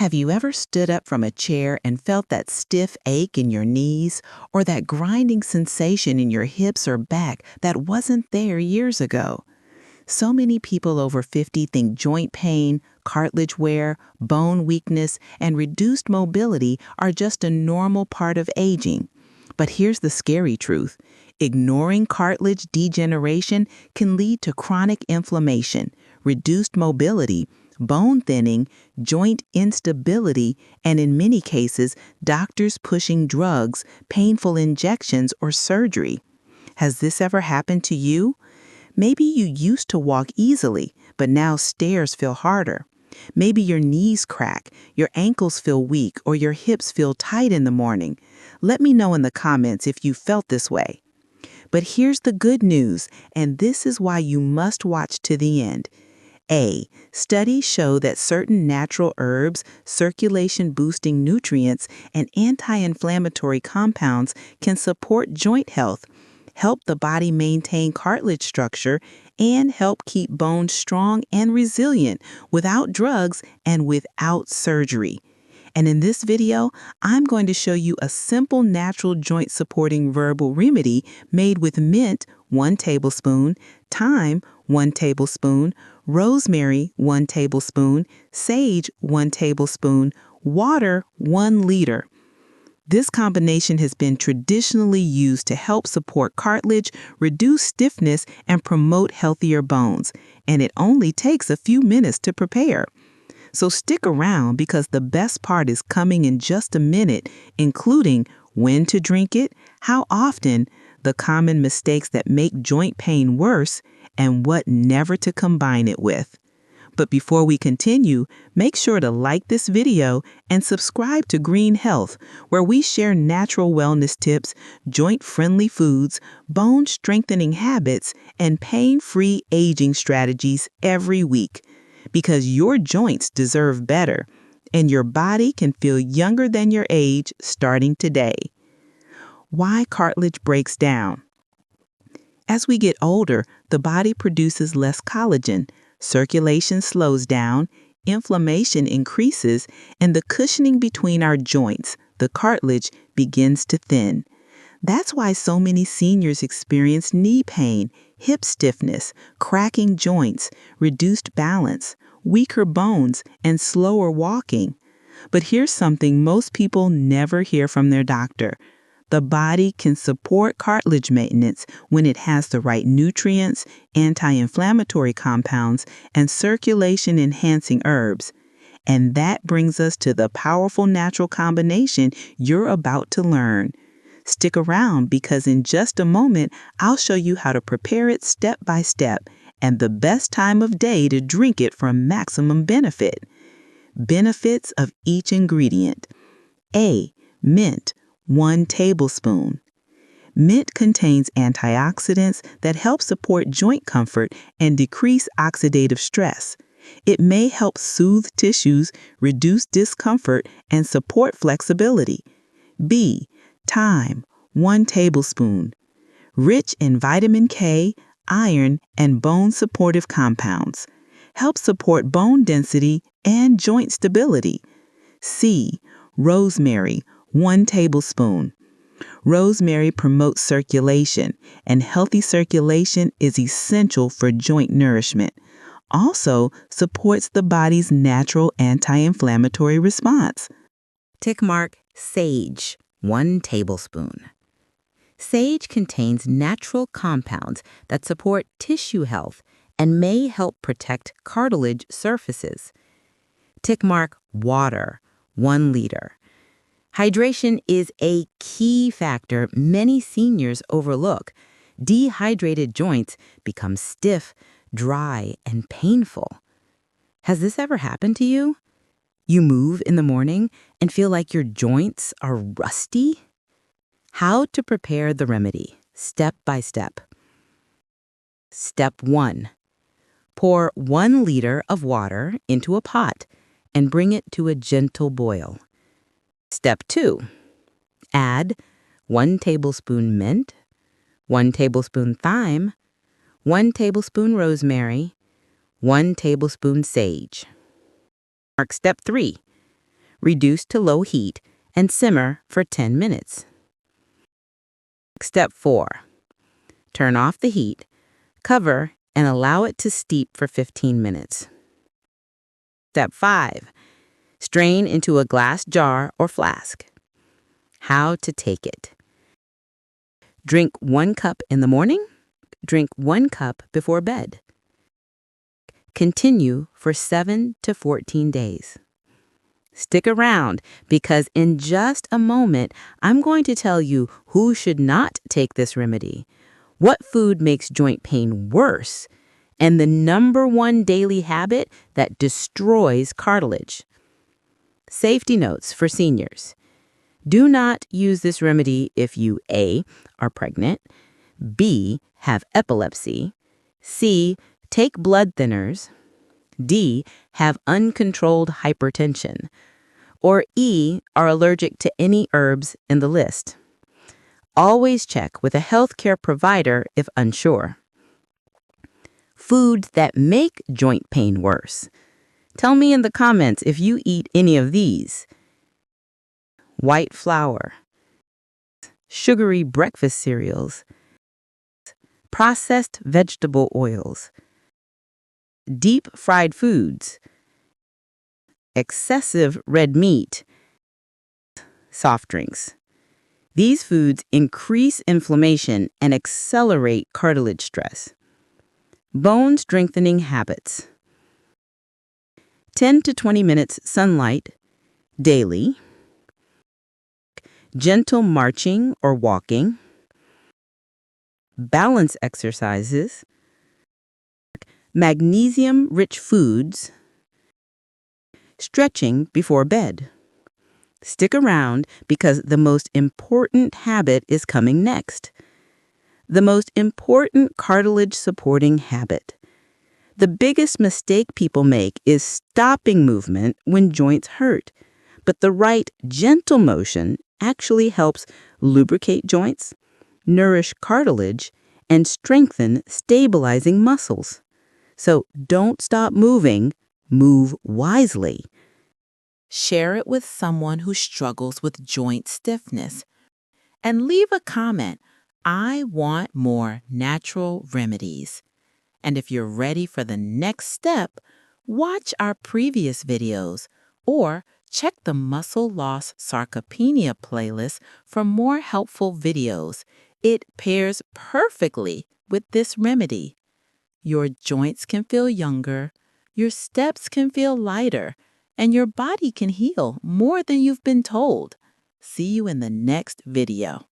Have you ever stood up from a chair and felt that stiff ache in your knees or that grinding sensation in your hips or back that wasn't there years ago? So many people over 50 think joint pain, cartilage wear, bone weakness, and reduced mobility are just a normal part of aging. But here's the scary truth. Ignoring cartilage degeneration can lead to chronic inflammation, reduced mobility, bone thinning, joint instability, and in many cases, doctors pushing drugs, painful injections, or surgery. Has this ever happened to you? Maybe you used to walk easily, but now stairs feel harder. Maybe your knees crack, your ankles feel weak, or your hips feel tight in the morning. Let me know in the comments if you felt this way. But here's the good news, and this is why you must watch to the end. A. Studies show that certain natural herbs, circulation-boosting nutrients, and anti-inflammatory compounds can support joint health, help the body maintain cartilage structure, and help keep bones strong and resilient without drugs and without surgery. And in this video, I'm going to show you a simple natural joint supporting herbal remedy made with mint, 1 tablespoon, thyme, 1 tablespoon, rosemary, 1 tablespoon, sage, 1 tablespoon, water, 1 liter. This combination has been traditionally used to help support cartilage, reduce stiffness, and promote healthier bones. And it only takes a few minutes to prepare. So stick around because the best part is coming in just a minute, including when to drink it, how often, the common mistakes that make joint pain worse, and what never to combine it with. But before we continue, make sure to like this video and subscribe to Green Health, where we share natural wellness tips, joint-friendly foods, bone-strengthening habits, and pain-free aging strategies every week. Because your joints deserve better, and your body can feel younger than your age starting today. Why cartilage breaks down. As we get older, the body produces less collagen, circulation slows down, inflammation increases, and the cushioning between our joints, the cartilage, begins to thin. That's why so many seniors experience knee pain, hip stiffness, cracking joints, reduced balance, weaker bones, and slower walking. But here's something most people never hear from their doctor. The body can support cartilage maintenance when it has the right nutrients, anti-inflammatory compounds, and circulation-enhancing herbs. And that brings us to the powerful natural combination you're about to learn. Stick around because in just a moment, I'll show you how to prepare it step by step and the best time of day to drink it for maximum benefit. Benefits of each ingredient. A. Mint, 1 tablespoon. Mint contains antioxidants that help support joint comfort and decrease oxidative stress. It may help soothe tissues, reduce discomfort, and support flexibility. B. Thyme, 1 tablespoon. Rich in vitamin K, iron, and bone-supportive compounds. Helps support bone density and joint stability. C. Rosemary, 1 tablespoon. Rosemary promotes circulation, and healthy circulation is essential for joint nourishment. Also supports the body's natural anti-inflammatory response. Tick mark sage, 1 tablespoon. Sage contains natural compounds that support tissue health and may help protect cartilage surfaces. Tick mark water, 1 liter. Hydration is a key factor many seniors overlook. Dehydrated joints become stiff, dry, and painful. Has this ever happened to you? You move in the morning and feel like your joints are rusty? How to prepare the remedy, step by step. Step 1. Pour 1 liter of water into a pot and bring it to a gentle boil. Step 2. Add 1 tablespoon mint, 1 tablespoon thyme, 1 tablespoon rosemary, 1 tablespoon sage. Step 3. Reduce to low heat and simmer for 10 minutes. Step 4. Turn off the heat, cover, and allow it to steep for 15 minutes. Step 5. Strain into a glass jar or flask. How to take it. Drink 1 cup in the morning. Drink 1 cup before bed. Continue for 7 to 14 days. Stick around because in just a moment, I'm going to tell you who should not take this remedy, what food makes joint pain worse, and the #1 daily habit that destroys cartilage. Safety notes for seniors. Do not use this remedy if you A. are pregnant, B. have epilepsy, C. take blood thinners, D. have uncontrolled hypertension, or E. are allergic to any herbs in the list. Always check with a healthcare provider if unsure. Foods that make joint pain worse. Tell me in the comments if you eat any of these. White flour, sugary breakfast cereals, processed vegetable oils, deep fried foods, excessive red meat, soft drinks. These foods increase inflammation and accelerate cartilage stress. Bone strengthening habits. 10 to 20 minutes sunlight daily. Gentle marching or walking. Balance exercises. Magnesium-rich foods. Stretching before bed. Stick around because the most important habit is coming next. The most important cartilage-supporting habit. The biggest mistake people make is stopping movement when joints hurt, but the right gentle motion actually helps lubricate joints, nourish cartilage, and strengthen stabilizing muscles. So don't stop moving, move wisely. Share it with someone who struggles with joint stiffness. And leave a comment. I want more natural remedies. And if you're ready for the next step, watch our previous videos or check the Muscle Loss Sarcopenia playlist for more helpful videos. It pairs perfectly with this remedy. Your joints can feel younger, your steps can feel lighter, and your body can heal more than you've been told. See you in the next video.